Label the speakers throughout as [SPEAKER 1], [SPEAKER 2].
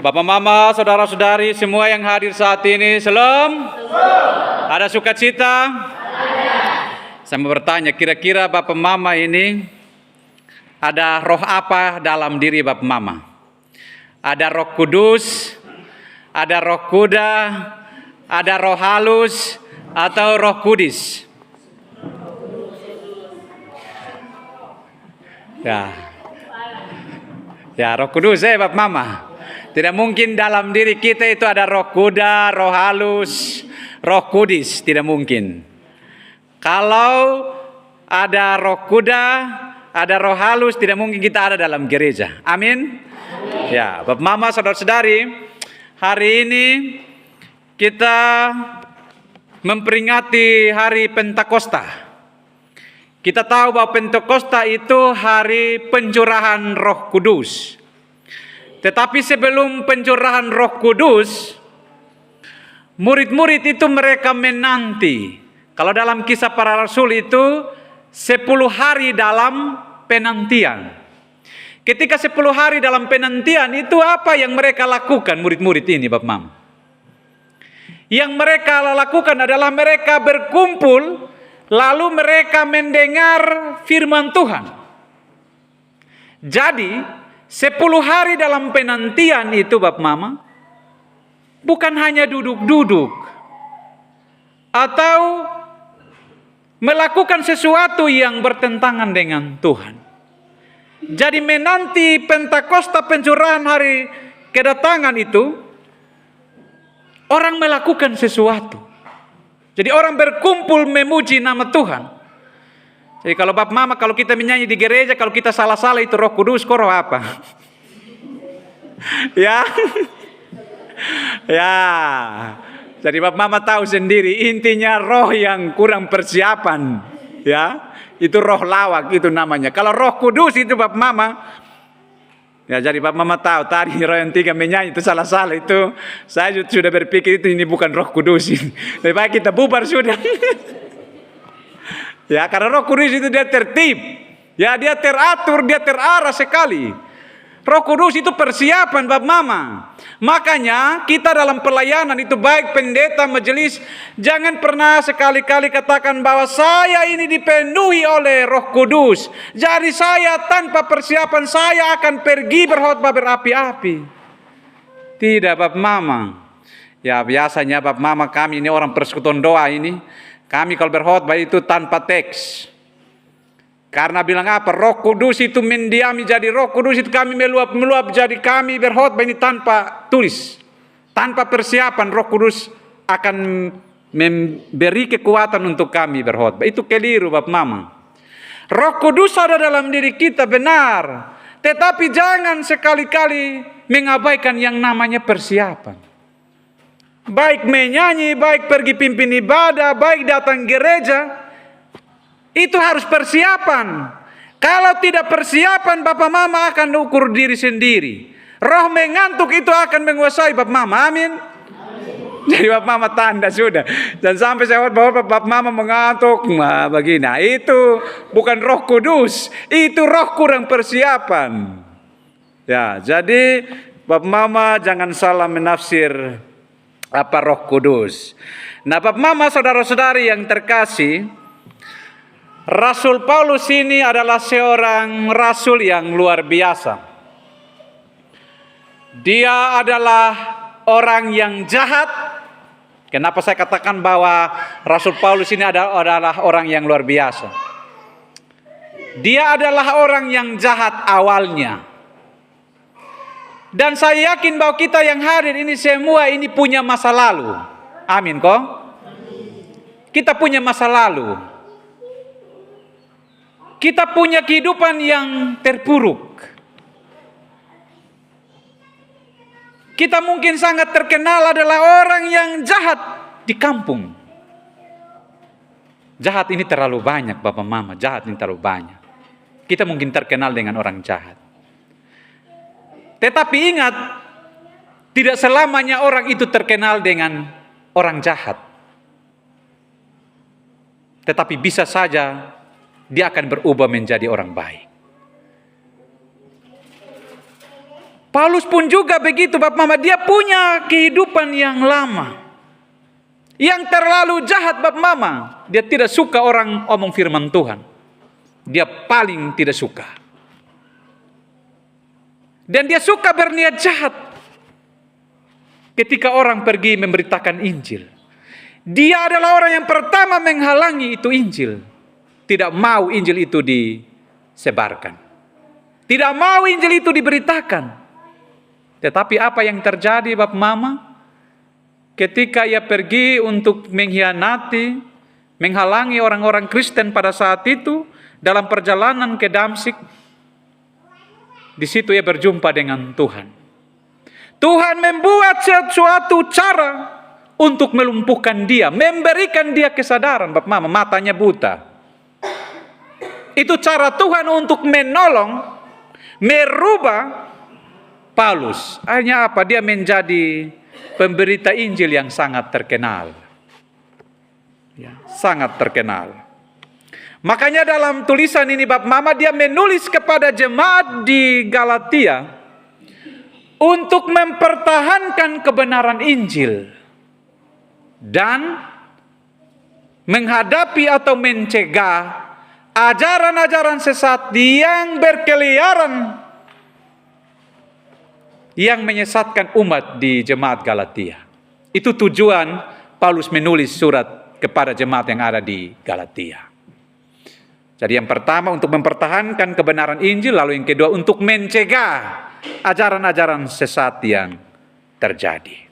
[SPEAKER 1] Bapak Mama, saudara-saudari semua yang hadir saat ini, shalom. Ada sukacita? Saya mau bertanya, kira-kira Bapak Mama ini ada roh apa dalam diri Bapak Mama? Ada Roh Kudus, ada Roh Kuda, ada Roh Halus, atau Roh Kudus? Ya, Roh Kudus Bapak Mama. Tidak mungkin dalam diri kita itu ada Roh Kuda, Roh Halus, Roh Kudus, tidak mungkin. Kalau ada Roh Kuda, ada Roh Halus, tidak mungkin kita ada dalam gereja. Amin. Ya, Bapak Mama, saudara-saudari, hari ini kita memperingati hari Pentakosta. Kita tahu bahwa Pentakosta itu hari pencurahan Roh Kudus. Tetapi sebelum pencurahan Roh Kudus, murid-murid itu mereka menanti. Kalau dalam Kisah Para Rasul itu 10 hari dalam penantian. Ketika 10 hari dalam penantian itu apa yang mereka lakukan murid-murid ini Bapak Mama? Yang mereka lakukan adalah mereka berkumpul lalu mereka mendengar firman Tuhan. Jadi 10 hari dalam penantian itu Bapak Mama bukan hanya duduk-duduk atau melakukan sesuatu yang bertentangan dengan Tuhan. Jadi menanti Pentakosta, pencurahan hari kedatangan itu, orang melakukan sesuatu. Jadi orang berkumpul memuji nama Tuhan. Jadi kalau Bapak Mama, kalau kita menyanyi di gereja, kalau kita salah-salah itu Roh Kudus, kok roh apa? Ya. Ya. Jadi Bapak Mama tahu sendiri, intinya roh yang kurang persiapan. Ya. Itu roh lawak itu namanya. Kalau Roh Kudus itu Bapak Mama, ya jadi Bapak Mama tahu tadi roh yang 3 menyanyi itu salah-salah itu. Saya sudah berpikir itu ini bukan Roh Kudus. Lebih baik kita bubar sudah. Ya, karena Roh Kudus itu dia tertib. Ya, dia teratur, dia terarah sekali. Roh Kudus itu persiapan Bapak Mama. Makanya kita dalam pelayanan itu baik pendeta, majelis, jangan pernah sekali-kali katakan bahwa saya ini dipenuhi oleh Roh Kudus. Jadi saya tanpa persiapan saya akan pergi berkhotbah berapi-api. Tidak Bapak Mama. Ya biasanya Bapak Mama kami ini orang persekutuan doa ini. Kami kalau berkhotbah itu tanpa teks. Karena bilang apa? Roh Kudus itu mendiami, jadi Roh Kudus itu kami meluap, jadi kami berkhotbah ini tanpa tulis. Tanpa persiapan Roh Kudus akan memberi kekuatan untuk kami berkhotbah. Itu keliru Bapak Mama. Roh Kudus ada dalam diri kita benar. Tetapi jangan sekali-kali mengabaikan yang namanya persiapan. Baik menyanyi, baik pergi pimpin ibadah, baik datang gereja, itu harus persiapan. Kalau tidak persiapan, Bapak Mama akan ukur diri sendiri. Roh mengantuk itu akan menguasai Bapak Mama, amin. Jadi Bapak Mama tanda sudah. Dan sampai saya bahwa Bapak Mama mengantuk, begini. Nah, itu bukan Roh Kudus, itu roh kurang persiapan. Ya, jadi Bapak Mama jangan salah menafsir apa Roh Kudus. Nah Bapak Mama, saudara-saudari yang terkasih, Rasul Paulus ini adalah seorang rasul yang luar biasa. Dia adalah orang yang jahat. Kenapa saya katakan bahwa Rasul Paulus ini adalah orang yang luar biasa? Dia adalah orang yang jahat awalnya. Dan saya yakin bahwa kita yang hadir ini semua ini punya masa lalu. Amin kok? Kita punya masa lalu. Kita punya kehidupan yang terpuruk. Kita mungkin sangat terkenal adalah orang yang jahat di kampung. Jahat ini terlalu banyak Bapak Mama, jahat ini terlalu banyak. Kita mungkin terkenal dengan orang jahat. Tetapi ingat, tidak selamanya orang itu terkenal dengan orang jahat. Tetapi bisa saja dia akan berubah menjadi orang baik. Paulus pun juga begitu, Bapak Mama. Dia punya kehidupan yang lama, yang terlalu jahat, Bapak Mama. Dia tidak suka orang omong firman Tuhan. Dia paling tidak suka. Dan dia suka berniat jahat ketika orang pergi memberitakan Injil. Dia adalah orang yang pertama menghalangi itu Injil. Tidak mau Injil itu disebarkan. Tidak mau Injil itu diberitakan. Tetapi apa yang terjadi, Bapak Mama? Ketika ia pergi untuk mengkhianati, menghalangi orang-orang Kristen pada saat itu, dalam perjalanan ke Damsyik, di situ ia berjumpa dengan Tuhan. Tuhan membuat sesuatu cara untuk melumpuhkan dia, memberikan dia kesadaran, Bapak Mama, matanya buta. Itu cara Tuhan untuk menolong, merubah Paulus. Akhirnya apa? Dia menjadi pemberita Injil yang sangat terkenal. Ya, sangat terkenal. Makanya dalam tulisan ini, Bapak Mama, dia menulis kepada jemaat di Galatia untuk mempertahankan kebenaran Injil dan menghadapi atau mencegah ajaran-ajaran sesat yang berkeliaran, yang menyesatkan umat di jemaat Galatia. Itu tujuan Paulus menulis surat kepada jemaat yang ada di Galatia. Jadi yang pertama untuk mempertahankan kebenaran Injil, lalu yang kedua untuk mencegah ajaran-ajaran sesat yang terjadi.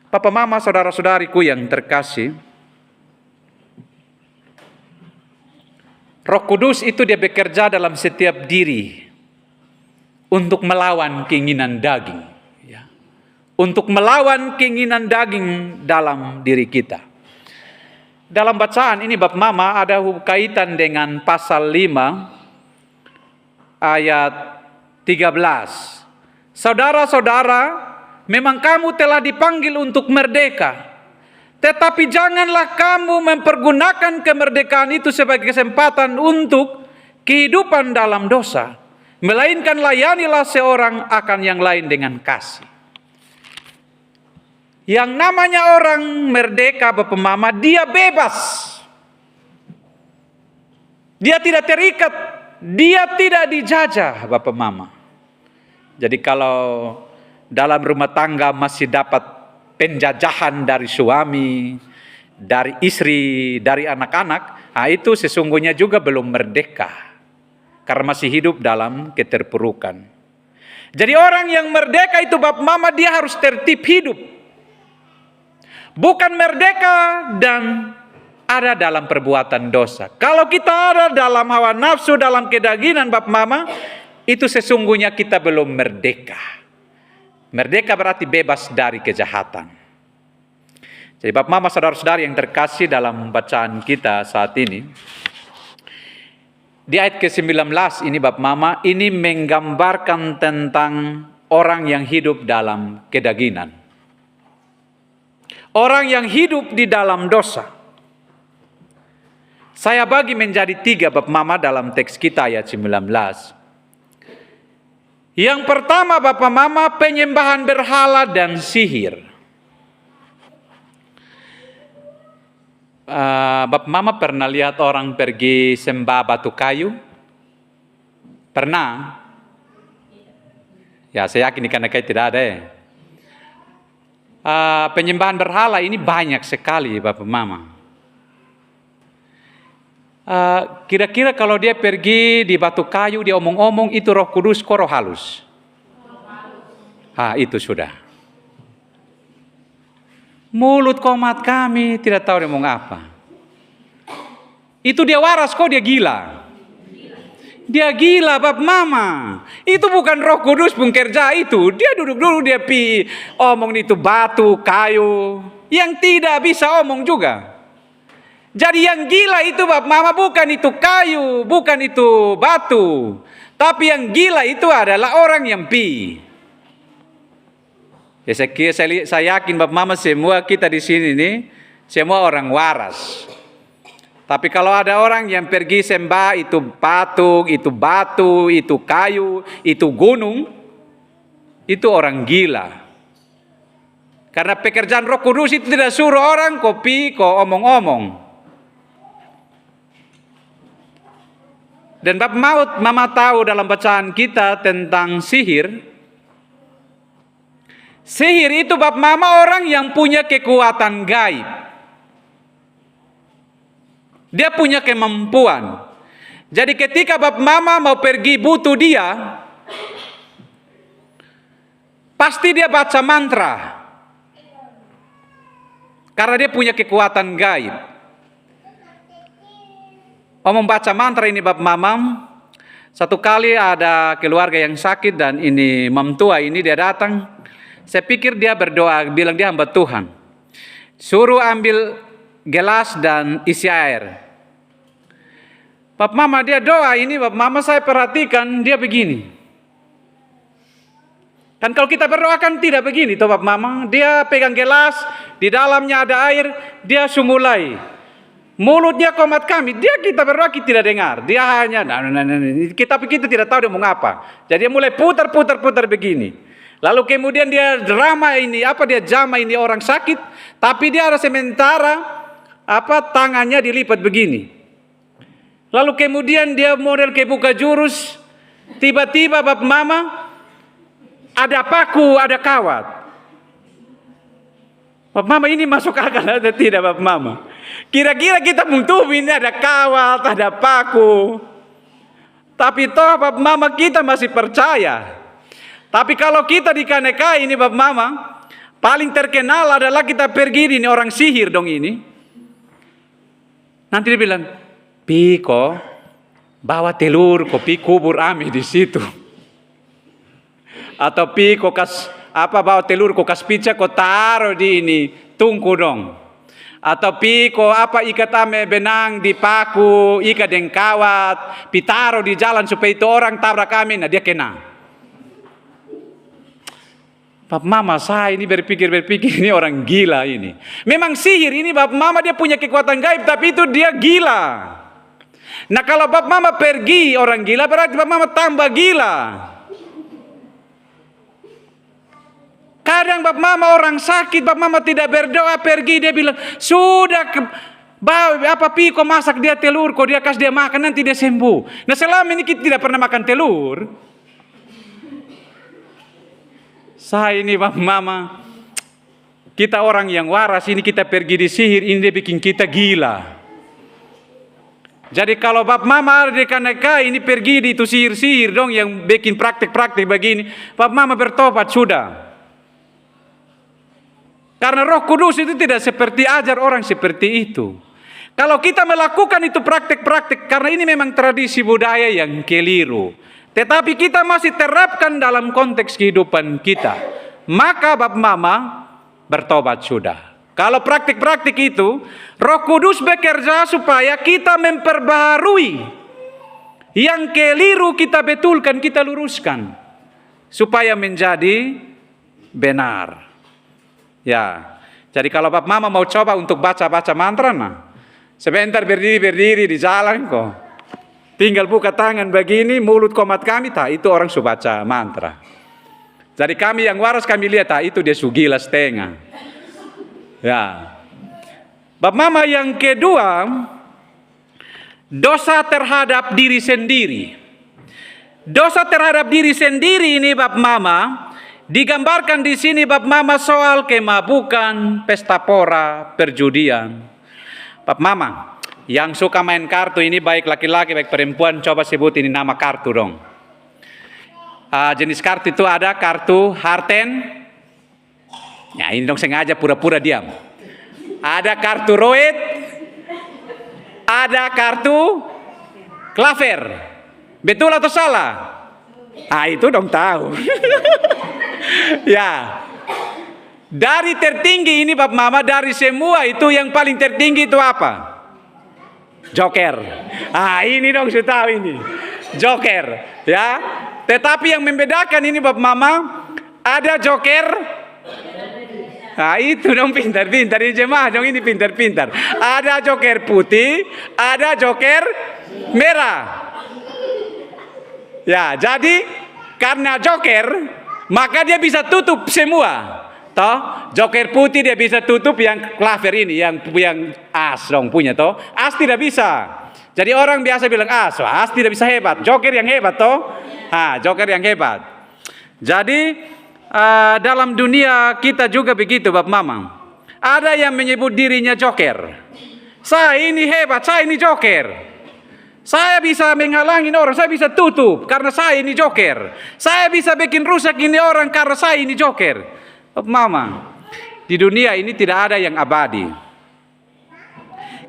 [SPEAKER 1] Bapak Mama, saudara-saudariku yang terkasih, Roh Kudus itu dia bekerja dalam setiap diri untuk melawan keinginan daging, ya. Untuk melawan keinginan daging dalam diri kita. Dalam bacaan ini, Bapak Mama, ada kaitan dengan pasal 5 ayat 13. Saudara-saudara, memang kamu telah dipanggil untuk merdeka, tetapi janganlah kamu mempergunakan kemerdekaan itu sebagai kesempatan untuk kehidupan dalam dosa, melainkan layanilah seorang akan yang lain dengan kasih. Yang namanya orang merdeka, Bapak Mama, dia bebas. Dia tidak terikat, dia tidak dijajah, Bapak Mama. Jadi kalau dalam rumah tangga masih dapat penjajahan dari suami, dari istri, dari anak-anak, itu sesungguhnya juga belum merdeka. Karena masih hidup dalam keterpurukan. Jadi orang yang merdeka itu, Bapak Mama, dia harus tertib hidup. Bukan merdeka dan ada dalam perbuatan dosa. Kalau kita ada dalam hawa nafsu, dalam kedagingan, Bapak Mama, itu sesungguhnya kita belum merdeka. Merdeka berarti bebas dari kejahatan. Jadi Bapak Mama, saudara-saudari yang terkasih, dalam bacaan kita saat ini, di ayat ke-19 ini, Bapak Mama, ini menggambarkan tentang orang yang hidup dalam kedagingan. Orang yang hidup di dalam dosa. Saya bagi menjadi 3, Bapak Mama, dalam teks kita ayat 19. Yang pertama, Bapak Mama, penyembahan berhala dan sihir. Bapak Mama pernah lihat orang pergi sembah batu kayu? Pernah? Ya, saya yakin ikan kayak tidak ada ya. Penyembahan berhala ini banyak sekali, Bapak Mama. Kira-kira kalau dia pergi di batu kayu, dia omong-omong, itu Roh Kudus, kok roh halus? Itu sudah. Mulut komat kami tidak tahu dia ngomong apa. Itu dia waras kok, dia gila. Dia gila, Bapak Mama. Itu bukan Roh Kudus pun kerja itu. Dia duduk dulu, dia omong itu batu, kayu, yang tidak bisa omong juga. Jadi yang gila itu, Bapak Mama, bukan itu kayu, bukan itu batu. Tapi yang gila itu adalah orang yang Ya, saya yakin Bapak Mama semua kita di sini nih, semua orang waras. Tapi kalau ada orang yang pergi sembah itu patung, itu batu, itu kayu, itu gunung, itu orang gila. Karena pekerjaan Roh Kudus itu tidak suruh orang kopi, kok omong-omong. Dan Bapak Mama tahu dalam bacaan kita tentang sihir. Sihir itu Bapak Mama orang yang punya kekuatan gaib. Dia punya kemampuan. Jadi ketika Bapak Mama mau pergi butuh dia, pasti dia baca mantra. Karena dia punya kekuatan gaib. Membaca mantra ini Bapak Mama, satu kali ada keluarga yang sakit dan ini mamtua ini dia datang. Saya pikir dia berdoa, bilang dia hamba Tuhan. Suruh ambil gelas dan isi air. Bapak Mama dia doa ini, Bapak Mama saya perhatikan dia begini. Kan kalau kita berdoa kan tidak begini toh Bapak Mama. Dia pegang gelas, di dalamnya ada air, dia sumulai. Mulutnya komat kami, dia kita berdoa kita tidak dengar. Dia hanya, kita tidak tahu dia mau ngapa. Jadi dia mulai putar begini. Lalu kemudian dia drama ini, dia jama ini orang sakit. Tapi dia ada sementara, tangannya dilipat begini. Lalu kemudian dia model kebuka jurus. Tiba-tiba Bapak Mama, ada paku, ada kawat. Bapak Mama ini masuk akal atau tidak Bapak Mama? Kira-kira kita butuh ini ada kawat, ada paku. Tapi toh Bapak Mama kita masih percaya. Tapi kalau kita di Kanekai ini Bapak Mama, paling terkenal adalah kita pergi ini orang sihir dong ini. Nanti dia bilang, Piko, bawa telur, kopi kubur Ami di situ. Atau Piko bawa telur, kas pizza, kau taruh di ini, tungku dong. Atau Piko ikat ame benang di paku, ikat dengan kawat, pitaro di jalan supaya itu orang tabrak kami, nah dia kena. Bapak Mama saya ini berpikir ini orang gila ini. Memang sihir ini Bapak Mama dia punya kekuatan gaib, tapi itu dia gila. Nah kalau Bapak Mama pergi orang gila, berarti Bapak Mama tambah gila. Kadang Bapak Mama orang sakit, Bapak Mama tidak berdoa, pergi dia bilang, sudah Piko masak dia telur, kok dia kasih dia makan nanti dia sembuh. Nah selama ini kita tidak pernah makan telur. Saya ini Bapak Mama, kita orang yang waras ini kita pergi di sihir, ini dia bikin kita gila. Jadi kalau Bapak Mama ada di Kanekai ini pergi di itu sihir-sihir dong yang bikin praktik-praktik begini, Bapak Mama bertobat sudah. Karena Roh Kudus itu tidak seperti ajar orang seperti itu. Kalau kita melakukan itu praktik-praktik, karena ini memang tradisi budaya yang keliru. Tetapi kita masih terapkan dalam konteks kehidupan kita. Maka Bapak Mama bertobat sudah. Kalau praktik-praktik itu, Roh Kudus bekerja supaya kita memperbaharui. Yang keliru kita betulkan, kita luruskan. Supaya menjadi benar. Ya, jadi kalau Bapak Mama mau coba untuk baca-baca mantra, sebentar berdiri di jalan kok. Tinggal buka tangan begini, mulut komat kami, itu orang sudah baca mantra. Jadi kami yang waras kami lihat, itu dia sugila setengah. Ya, Bapak Mama yang kedua, dosa terhadap diri sendiri. Dosa terhadap diri sendiri ini Bapak Mama, digambarkan di sini Bapak Mama soal kemabukan, pesta pora, perjudian. Bapak Mama, yang suka main kartu ini baik laki-laki baik perempuan, coba sebut ini nama kartu dong. Jenis kartu itu ada kartu Harten. Ya ini dong sengaja pura-pura diam. Ada kartu Roet. Ada kartu Klaver. Betul atau salah? Itu dong tahu. Ya, dari tertinggi ini Bapak Mama, dari semua itu yang paling tertinggi itu apa? Joker. Ini dong sudah tahu ini. Joker, ya. Tetapi yang membedakan ini Bapak Mama, ada Joker. Itu dong pintar-pintar ini jemaah dong ini pintar-pintar. Ada Joker putih, ada Joker merah. Ya, jadi karena Joker maka dia bisa tutup semua. Toh, joker putih dia bisa tutup yang klaver ini, yang as dong punya toh. As tidak bisa. Jadi orang biasa bilang as tidak bisa hebat. Joker yang hebat toh. Joker yang hebat. Jadi dalam dunia kita juga begitu, Bapak Mama. Ada yang menyebut dirinya joker. Saya ini hebat, saya ini joker. Saya bisa menghalangi orang, saya bisa tutup karena saya ini joker. Saya bisa bikin rusak ini orang karena saya ini joker. Bapak Mama, di dunia ini tidak ada yang abadi.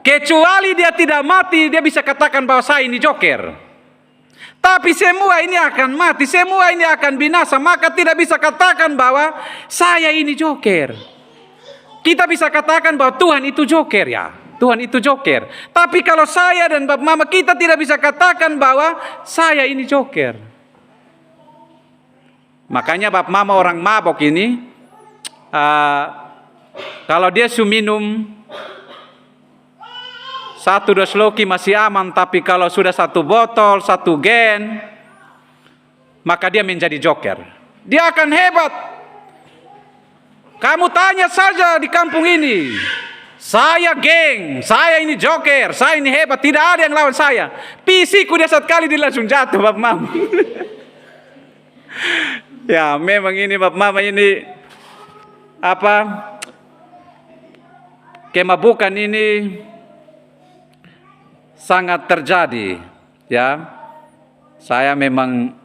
[SPEAKER 1] Kecuali dia tidak mati, dia bisa katakan bahwa saya ini joker. Tapi semua ini akan mati, semua ini akan binasa, maka tidak bisa katakan bahwa saya ini joker. Kita bisa katakan bahwa Tuhan itu joker ya. Tuhan itu joker. Tapi kalau saya dan Bapak Mama, kita tidak bisa katakan bahwa saya ini joker. Makanya Bapak Mama orang mabok ini, kalau dia minum 1 dos loki masih aman, tapi kalau sudah 1 botol, 1 gen, maka dia menjadi joker. Dia akan hebat. Kamu tanya saja di kampung ini, saya geng, saya ini joker, saya ini hebat, tidak ada yang lawan saya. Pisiku dia sekali dia langsung jatuh, Bapak Mama. Ya memang ini Bapak Mama ini kemabukan ini sangat terjadi, ya. Saya memang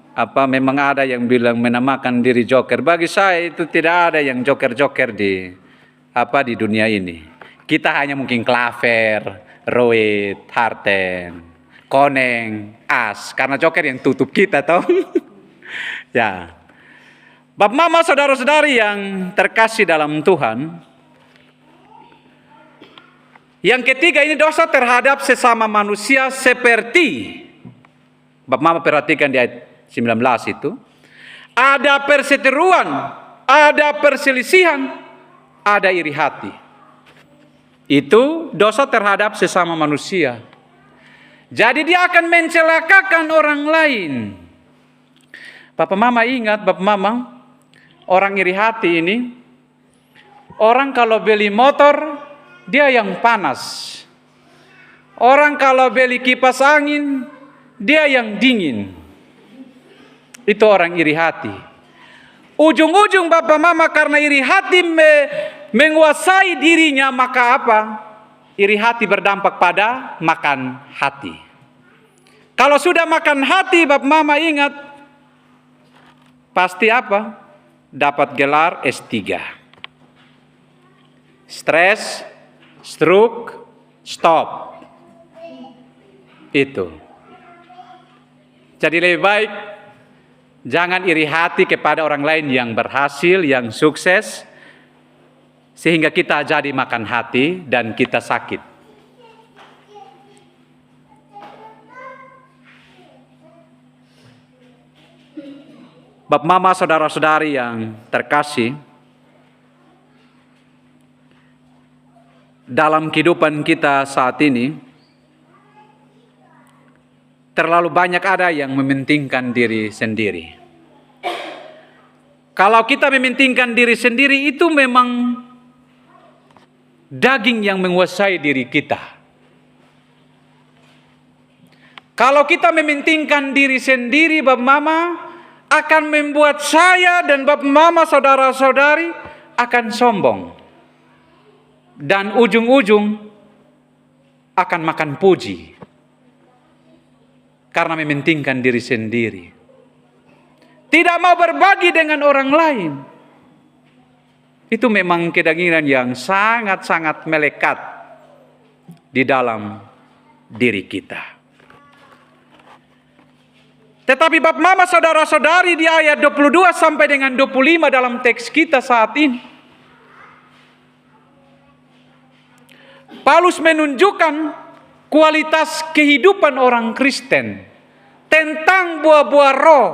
[SPEAKER 1] ada yang bilang menamakan diri joker. Bagi saya itu tidak ada yang joker-joker di dunia ini. Kita hanya mungkin klaver, roet, harten, koneng, as, karena joker yang tutup kita toh. Ya. Bapak Mama, saudara-saudari yang terkasih dalam Tuhan, yang ketiga ini dosa terhadap sesama manusia seperti, Bapak Mama perhatikan di ayat 19 itu, ada perseteruan, ada perselisihan, ada iri hati. Itu dosa terhadap sesama manusia. Jadi dia akan mencelakakan orang lain. Bapak Mama ingat, Bapak Mama, orang iri hati ini, orang kalau beli motor, dia yang panas. Orang kalau beli kipas angin, dia yang dingin. Itu orang iri hati. Ujung-ujung Bapak Mama karena iri hati menguasai dirinya, maka apa? Iri hati berdampak pada makan hati. Kalau sudah makan hati, Bapak Mama ingat, pasti apa? Dapat gelar S3. Stres, stroke, stop. Itu. Jadi lebih baik jangan iri hati kepada orang lain yang berhasil, yang sukses, sehingga kita jadi makan hati dan kita sakit. Bapak Mama, saudara-saudari yang terkasih, dalam kehidupan kita saat ini, terlalu banyak ada yang mementingkan diri sendiri. Kalau kita mementingkan diri sendiri, itu memang daging yang menguasai diri kita. Kalau kita mementingkan diri sendiri, Bapak Mama, akan membuat saya dan Bapak Mama, saudara-saudari, akan sombong. Dan ujung-ujung akan makan puji. Karena mementingkan diri sendiri. Tidak mau berbagi dengan orang lain. Itu memang kedanginan yang sangat-sangat melekat di dalam diri kita. Tetapi Bapak Mama, saudara-saudari, di ayat 22 sampai dengan 25 dalam teks kita saat ini, Paulus menunjukkan kualitas kehidupan orang Kristen tentang buah-buah roh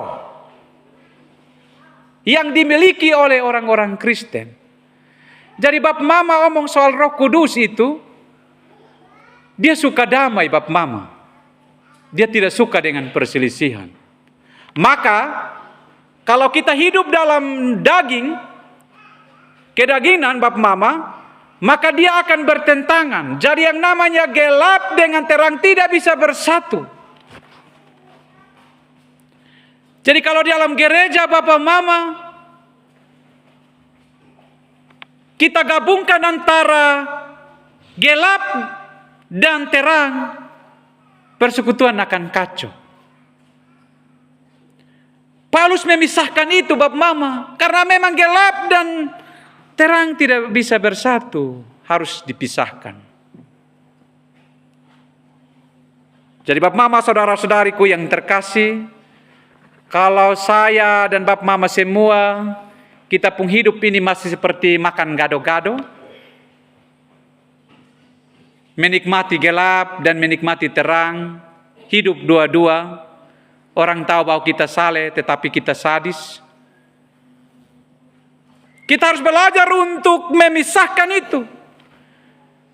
[SPEAKER 1] yang dimiliki oleh orang-orang Kristen. Jadi Bapak Mama omong soal Roh Kudus itu, dia suka damai Bapak Mama. Dia tidak suka dengan perselisihan. Maka Kalau kita hidup dalam daging, kedagingan Bapak Mama, maka dia akan bertentangan. Jadi yang namanya gelap dengan terang tidak bisa bersatu. Jadi kalau di dalam gereja Bapak Mama, kita gabungkan antara gelap dan terang, persekutuan akan kacau. Paulus memisahkan itu Bapak Mama, karena memang gelap dan terang tidak bisa bersatu, harus dipisahkan. Jadi Bapak Mama, saudara-saudariku yang terkasih, kalau saya dan Bapak Mama semua, kita pun hidup ini masih seperti makan gado-gado, menikmati gelap dan menikmati terang, hidup dua-dua. Orang tahu bahwa kita saleh, tetapi kita sadis. Kita harus belajar untuk memisahkan itu.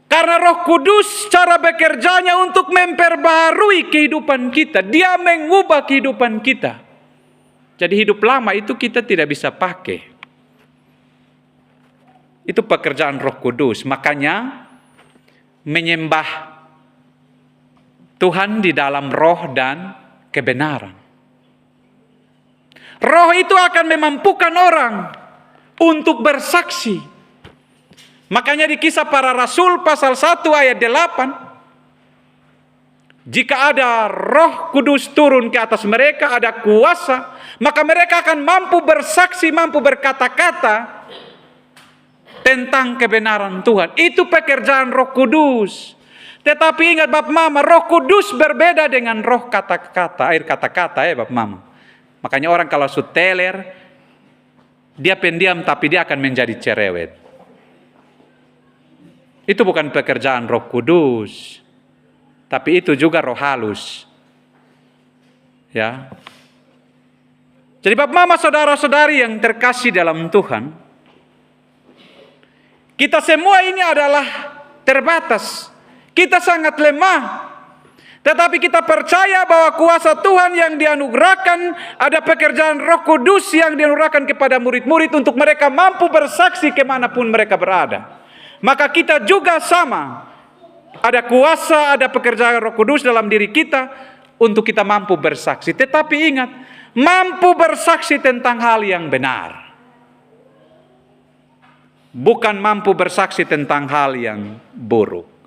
[SPEAKER 1] Karena Roh Kudus cara bekerjanya untuk memperbarui kehidupan kita. Dia mengubah kehidupan kita. Jadi hidup lama itu kita tidak bisa pakai. Itu pekerjaan Roh Kudus. Makanya menyembah Tuhan di dalam roh dan kebenaran. Roh itu akan memampukan orang untuk bersaksi. Makanya di Kisah Para Rasul pasal 1 ayat 8, jika ada Roh Kudus turun ke atas mereka, ada kuasa, maka mereka akan mampu bersaksi, mampu berkata-kata tentang kebenaran Tuhan. Itu pekerjaan Roh Kudus. Tetapi ingat Bapak Mama, Roh Kudus berbeda dengan roh kata-kata, air kata-kata Bapak Mama. Makanya orang kalau suteler, dia pendiam tapi dia akan menjadi cerewet. Itu bukan pekerjaan Roh Kudus, tapi itu juga roh halus. Ya. Jadi Bapak Mama, saudara-saudari yang terkasih dalam Tuhan, kita semua ini adalah terbatas. Kita sangat lemah. Tetapi kita percaya bahwa kuasa Tuhan yang dianugerahkan, ada pekerjaan Roh Kudus yang dianugerahkan kepada murid-murid untuk mereka mampu bersaksi kemanapun mereka berada. Maka kita juga sama. Ada kuasa, ada pekerjaan Roh Kudus dalam diri kita untuk kita mampu bersaksi. Tetapi ingat, mampu bersaksi tentang hal yang benar. Bukan mampu bersaksi tentang hal yang buruk.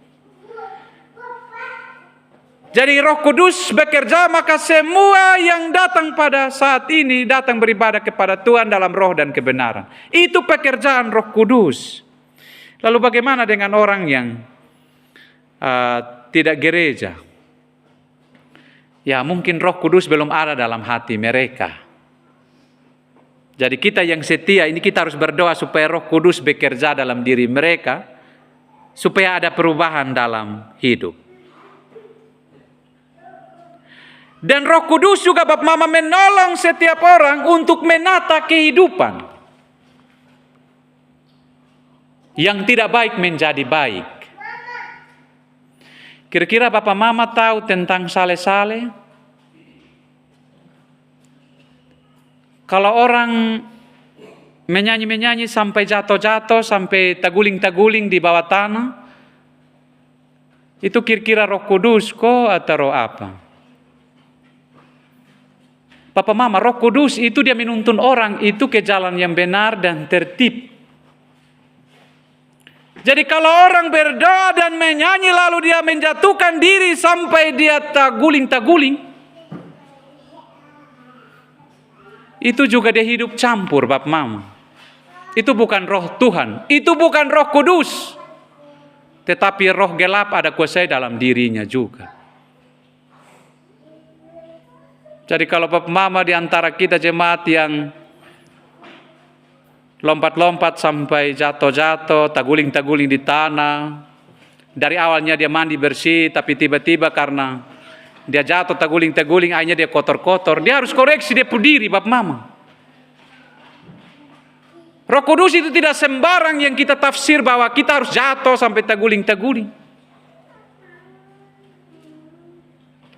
[SPEAKER 1] Jadi Roh Kudus bekerja, maka semua yang datang pada saat ini datang beribadah kepada Tuhan dalam roh dan kebenaran. Itu pekerjaan Roh Kudus. Lalu bagaimana dengan orang yang tidak gereja? Ya mungkin Roh Kudus belum ada dalam hati mereka. Jadi kita yang setia ini kita harus berdoa supaya Roh Kudus bekerja dalam diri mereka, supaya ada perubahan dalam hidup. Dan Roh Kudus juga Bapak Mama menolong setiap orang untuk menata kehidupan yang tidak baik menjadi baik. Kira-kira Bapak Mama tahu tentang sale-sale? Kalau orang menyanyi-menyanyi sampai jatuh-jatuh, sampai taguling-taguling di bawah tanah, itu kira-kira Roh Kudus kok atau roh apa? Bapak Mama, Roh Kudus itu dia menuntun orang itu ke jalan yang benar dan tertib. Jadi kalau orang berdoa dan menyanyi lalu dia menjatuhkan diri sampai dia taguling-taguling, itu juga dia hidup campur Bapak Mama. Itu bukan roh Tuhan, itu bukan Roh Kudus. Tetapi roh gelap ada kuasa dalam dirinya juga. Jadi kalau Bapak Mama di antara kita jemaat yang lompat-lompat sampai jatuh-jatuh, taguling-taguling di tanah. Dari awalnya dia mandi bersih, tapi tiba-tiba karena dia jatuh taguling-taguling, akhirnya dia kotor-kotor. Dia harus koreksi dia diri, Bapak Mama. Roh Kudus itu tidak sembarang yang kita tafsir bahwa kita harus jatuh sampai taguling-taguling.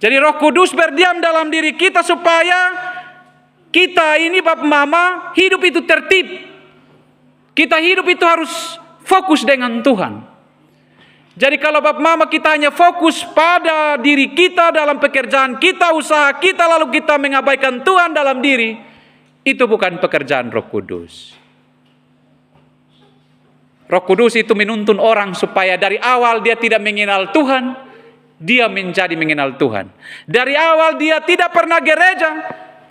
[SPEAKER 1] Jadi Roh Kudus berdiam dalam diri kita supaya kita ini Bapak Mama hidup itu tertib. Kita hidup itu harus fokus dengan Tuhan. Jadi kalau Bapak Mama kita hanya fokus pada diri kita dalam pekerjaan kita, usaha kita, lalu kita mengabaikan Tuhan dalam diri, itu bukan pekerjaan Roh Kudus. Roh Kudus itu menuntun orang supaya dari awal dia tidak mengenal Tuhan, dia menjadi mengenal Tuhan. Dari awal dia tidak pernah gereja,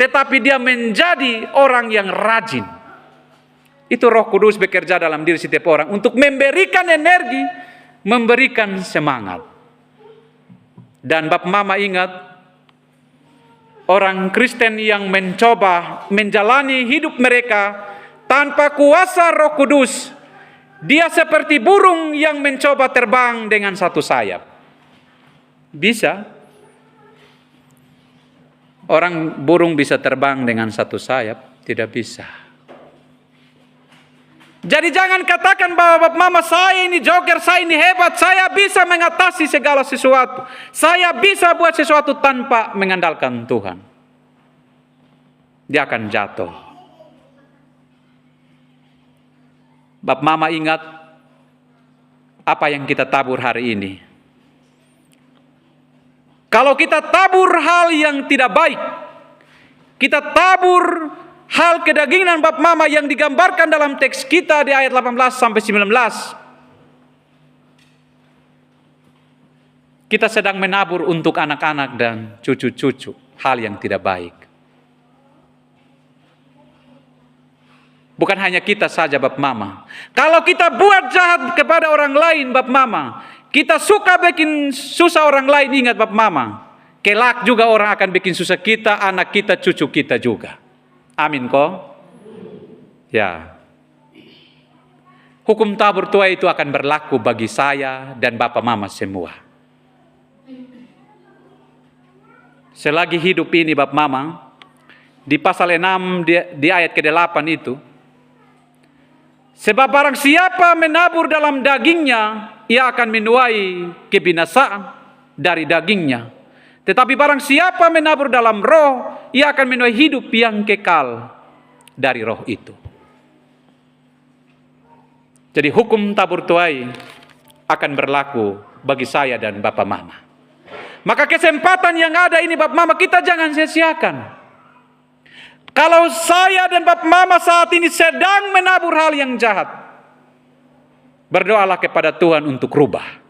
[SPEAKER 1] tetapi dia menjadi orang yang rajin. Itu Roh Kudus bekerja dalam diri setiap orang untuk memberikan energi, memberikan semangat. Dan Bapak Mama ingat, orang Kristen yang mencoba menjalani hidup mereka tanpa kuasa Roh Kudus, dia seperti burung yang mencoba terbang dengan satu sayap. Bisa? Orang burung bisa terbang dengan satu sayap? Tidak bisa. Jadi jangan katakan bahwa Bapak Mama saya ini joker, saya ini hebat, saya bisa mengatasi segala sesuatu. Saya bisa buat sesuatu tanpa mengandalkan Tuhan. Dia akan jatuh. Bapak Mama ingat apa yang kita tabur hari ini. Kalau kita tabur hal yang tidak baik, kita tabur hal kedagingan Bapak Mama yang digambarkan dalam teks kita di ayat 18 sampai 19. Kita sedang menabur untuk anak-anak dan cucu-cucu hal yang tidak baik. Bukan hanya kita saja Bapak Mama. Kalau kita buat jahat kepada orang lain Bapak Mama, kita suka bikin susah orang lain, ingat Bapak Mama, kelak juga orang akan bikin susah kita, anak kita, cucu kita juga. Amin kok? Ya. Hukum tabur tuai itu akan berlaku bagi saya dan Bapak Mama semua. Selagi hidup ini Bapak Mama, di pasal 6 di ayat ke-8 itu, sebab barang siapa menabur dalam dagingnya, ia akan menuai kebinasaan dari dagingnya. Tetapi barang siapa menabur dalam roh, ia akan menuai hidup yang kekal dari roh itu. Jadi hukum tabur tuai akan berlaku bagi saya dan Bapak Mama. Maka kesempatan yang ada ini Bapak Mama kita jangan sia-siakan. Kalau saya dan Bapak Mama saat ini sedang menabur hal yang jahat, berdoalah kepada Tuhan untuk rubah.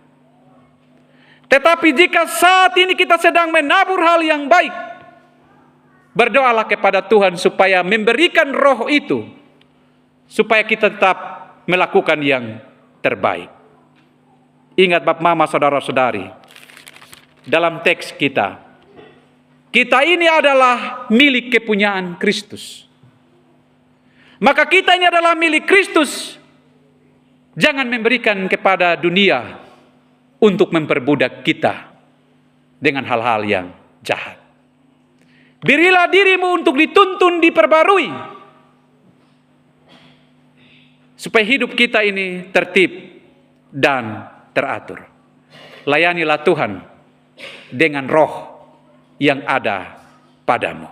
[SPEAKER 1] Tetapi jika saat ini kita sedang menabur hal yang baik, berdoalah kepada Tuhan supaya memberikan roh itu, supaya kita tetap melakukan yang terbaik. Ingat Bapak Mama, saudara-saudari, dalam teks kita ini adalah milik kepunyaan Kristus. Maka kita ini adalah milik Kristus. Jangan memberikan kepada dunia untuk memperbudak kita dengan hal-hal yang jahat. Berilah dirimu untuk dituntun, diperbarui, supaya hidup kita ini tertib dan teratur. Layanilah Tuhan dengan roh yang ada padamu.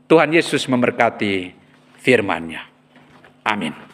[SPEAKER 1] Tuhan Yesus memberkati firman-Nya. Amin.